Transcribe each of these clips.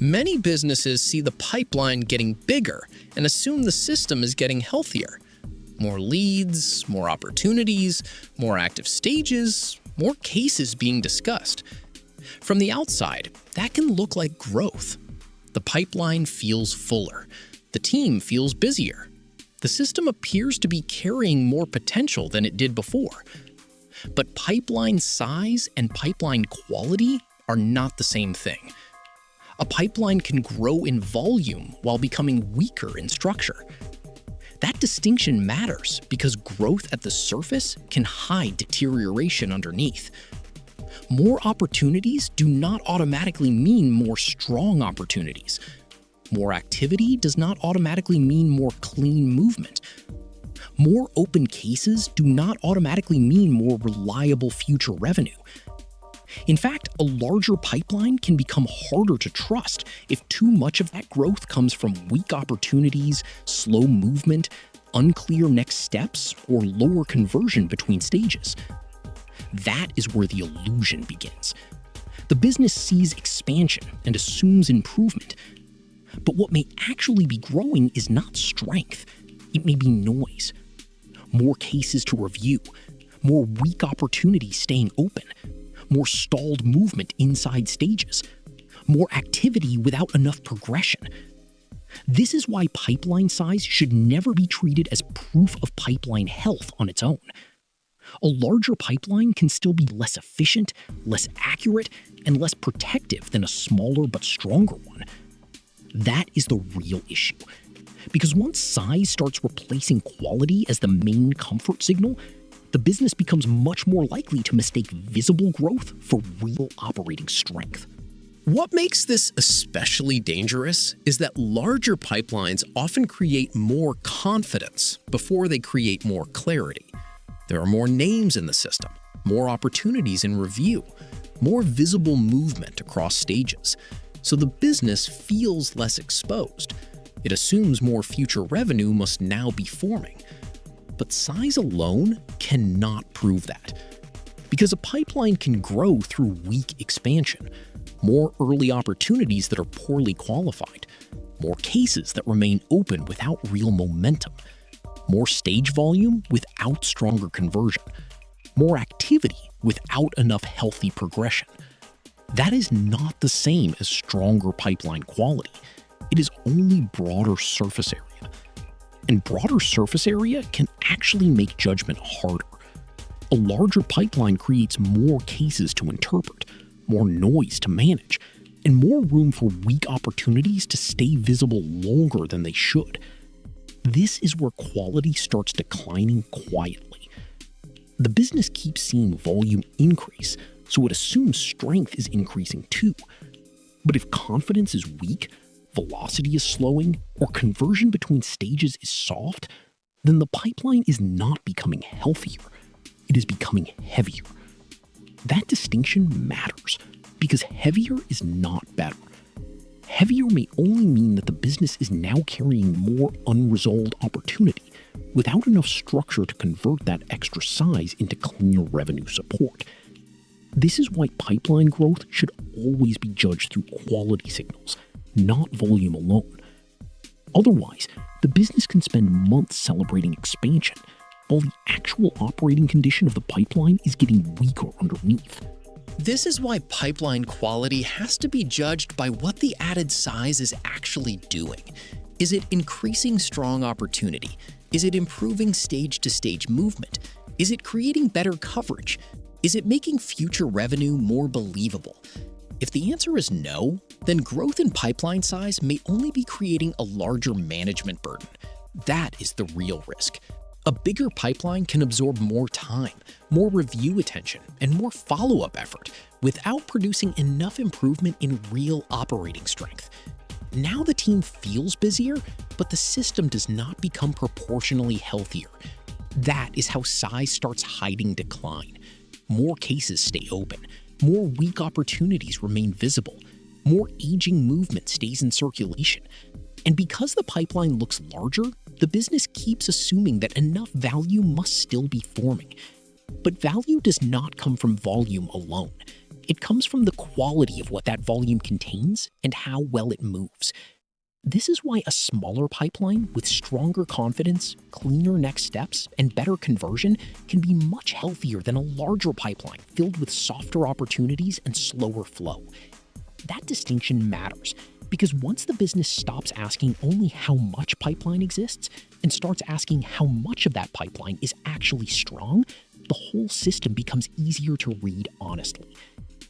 Many businesses see the pipeline getting bigger and assume the system is getting healthier. More leads, more opportunities, more active stages, more cases being discussed. From the outside, that can look like growth. The pipeline feels fuller. The team feels busier. The system appears to be carrying more potential than it did before. But pipeline size and pipeline quality are not the same thing. A pipeline can grow in volume while becoming weaker in structure. That distinction matters because growth at the surface can hide deterioration underneath. More opportunities do not automatically mean more strong opportunities. More activity does not automatically mean more clean movement. More open cases do not automatically mean more reliable future revenue. In fact, a larger pipeline can become harder to trust if too much of that growth comes from weak opportunities, slow movement, unclear next steps, or lower conversion between stages. That is where the illusion begins. The business sees expansion and assumes improvement. But what may actually be growing is not strength. It may be noise. More cases to review, more weak opportunities staying open, more stalled movement inside stages, more activity without enough progression. This is why pipeline size should never be treated as proof of pipeline health on its own. A larger pipeline can still be less efficient, less accurate, and less protective than a smaller but stronger one. That is the real issue. Because once size starts replacing quality as the main comfort signal, the business becomes much more likely to mistake visible growth for real operating strength. What makes this especially dangerous is that larger pipelines often create more confidence before they create more clarity. There are more names in the system, more opportunities in review, more visible movement across stages, so the business feels less exposed. It assumes more future revenue must now be forming. But size alone cannot prove that. Because a pipeline can grow through weak expansion, more early opportunities that are poorly qualified, more cases that remain open without real momentum, more stage volume without stronger conversion, more activity without enough healthy progression. That is not the same as stronger pipeline quality. It is only broader surface area. And broader surface area can actually make judgment harder. A larger pipeline creates more cases to interpret, more noise to manage, and more room for weak opportunities to stay visible longer than they should. This is where quality starts declining quietly. The business keeps seeing volume increase, so it assumes strength is increasing too. But if confidence is weak, velocity is slowing, or conversion between stages is soft, then the pipeline is not becoming healthier. It is becoming heavier. That distinction matters because heavier is not better. Heavier may only mean that the business is now carrying more unresolved opportunity without enough structure to convert that extra size into cleaner revenue support. This is why pipeline growth should always be judged through quality signals, not volume alone. Otherwise, the business can spend months celebrating expansion, while the actual operating condition of the pipeline is getting weaker underneath. This is why pipeline quality has to be judged by what the added size is actually doing. Is it increasing strong opportunity? Is it improving stage-to-stage movement? Is it creating better coverage? Is it making future revenue more believable? If the answer is no, then growth in pipeline size may only be creating a larger management burden. That is the real risk. A bigger pipeline can absorb more time, more review attention, and more follow-up effort without producing enough improvement in real operating strength. Now the team feels busier, but the system does not become proportionally healthier. That is how size starts hiding decline. More cases stay open, more weak opportunities remain visible, more aging movement stays in circulation. And because the pipeline looks larger, the business keeps assuming that enough value must still be forming. But value does not come from volume alone. It comes from the quality of what that volume contains and how well it moves. This is why a smaller pipeline with stronger confidence, cleaner next steps, and better conversion can be much healthier than a larger pipeline filled with softer opportunities and slower flow. That distinction matters because once the business stops asking only how much pipeline exists and starts asking how much of that pipeline is actually strong, the whole system becomes easier to read honestly.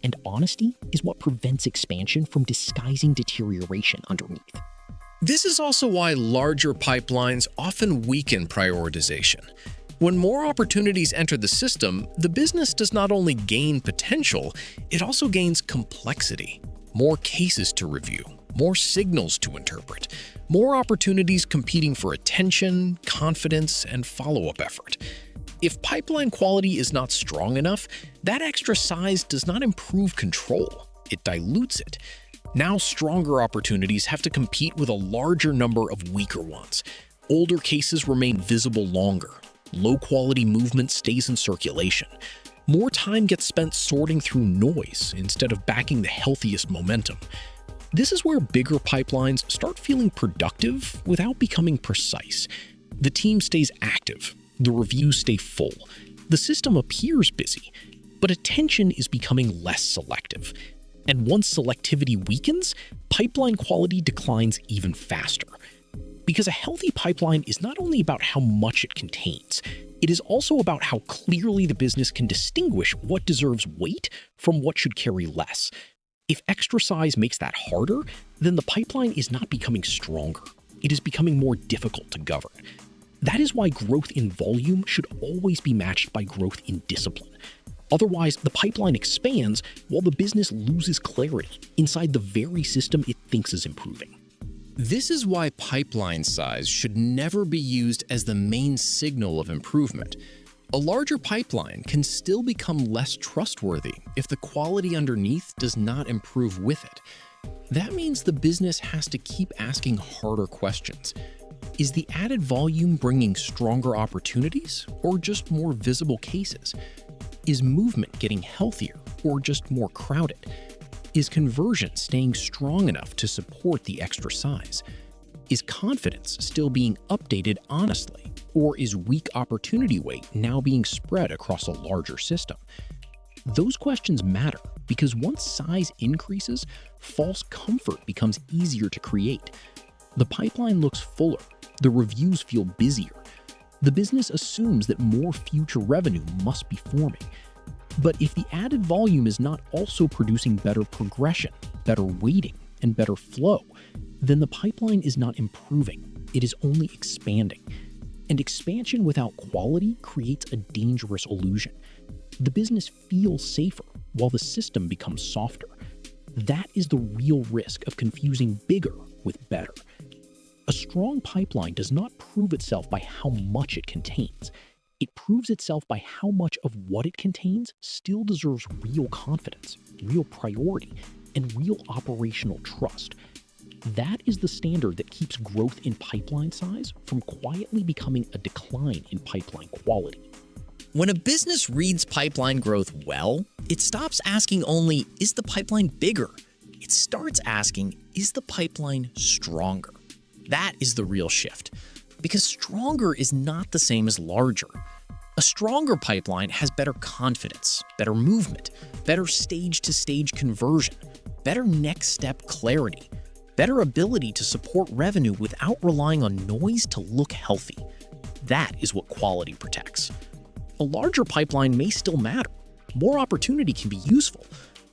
And honesty is what prevents expansion from disguising deterioration underneath. This is also why larger pipelines often weaken prioritization. When more opportunities enter the system, the business does not only gain potential, it also gains complexity. More cases to review, more signals to interpret, more opportunities competing for attention, confidence, and follow-up effort. If pipeline quality is not strong enough, that extra size does not improve control, it dilutes it. Now stronger opportunities have to compete with a larger number of weaker ones. Older cases remain visible longer. Low-quality movement stays in circulation. More time gets spent sorting through noise instead of backing the healthiest momentum. This is where bigger pipelines start feeling productive without becoming precise. The team stays active. The reviews stay full. The system appears busy, but attention is becoming less selective. And once selectivity weakens, pipeline quality declines even faster. Because a healthy pipeline is not only about how much it contains, it is also about how clearly the business can distinguish what deserves weight from what should carry less. If extra size makes that harder, then the pipeline is not becoming stronger. It is becoming more difficult to govern. That is why growth in volume should always be matched by growth in discipline. Otherwise, the pipeline expands while the business loses clarity inside the very system it thinks is improving. This is why pipeline size should never be used as the main signal of improvement. A larger pipeline can still become less trustworthy if the quality underneath does not improve with it. That means the business has to keep asking harder questions. Is the added volume bringing stronger opportunities or just more visible cases? Is movement getting healthier or just more crowded? Is conversion staying strong enough to support the extra size? Is confidence still being updated honestly? Or is weak opportunity weight now being spread across a larger system? Those questions matter because once size increases, false comfort becomes easier to create. The pipeline looks fuller, the reviews feel busier. The business assumes that more future revenue must be forming. But if the added volume is not also producing better progression, better weighting, and better flow, then the pipeline is not improving, it is only expanding. And expansion without quality creates a dangerous illusion. The business feels safer while the system becomes softer. That is the real risk of confusing bigger with better. A strong pipeline does not prove itself by how much it contains. It proves itself by how much of what it contains still deserves real confidence, real priority, and real operational trust. That is the standard that keeps growth in pipeline size from quietly becoming a decline in pipeline quality. When a business reads pipeline growth well, it stops asking only, is the pipeline bigger? It starts asking, is the pipeline stronger? That is the real shift. Because stronger is not the same as larger. A stronger pipeline has better confidence, better movement, better stage-to-stage conversion, better next step clarity, better ability to support revenue without relying on noise to look healthy. That is what quality protects. A larger pipeline may still matter. More opportunity can be useful,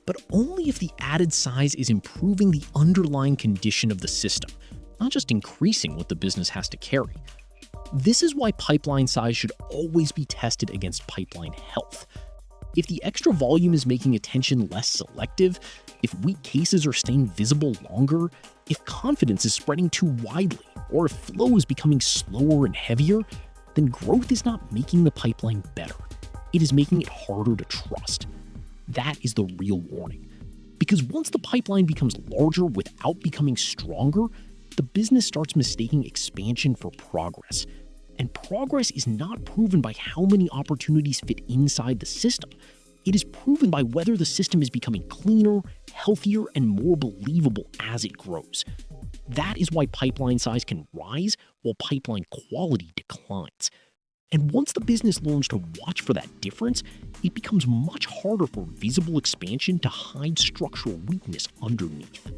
but only if the added size is improving the underlying condition of the system, not just increasing what the business has to carry. This is why pipeline size should always be tested against pipeline health. If the extra volume is making attention less selective, if weak cases are staying visible longer, if confidence is spreading too widely, or if flow is becoming slower and heavier, then growth is not making the pipeline better. It is making it harder to trust. That is the real warning. Because once the pipeline becomes larger without becoming stronger, the business starts mistaking expansion for progress. And progress is not proven by how many opportunities fit inside the system. It is proven by whether the system is becoming cleaner, healthier, and more believable as it grows. That is why pipeline size can rise while pipeline quality declines. And once the business learns to watch for that difference, it becomes much harder for visible expansion to hide structural weakness underneath.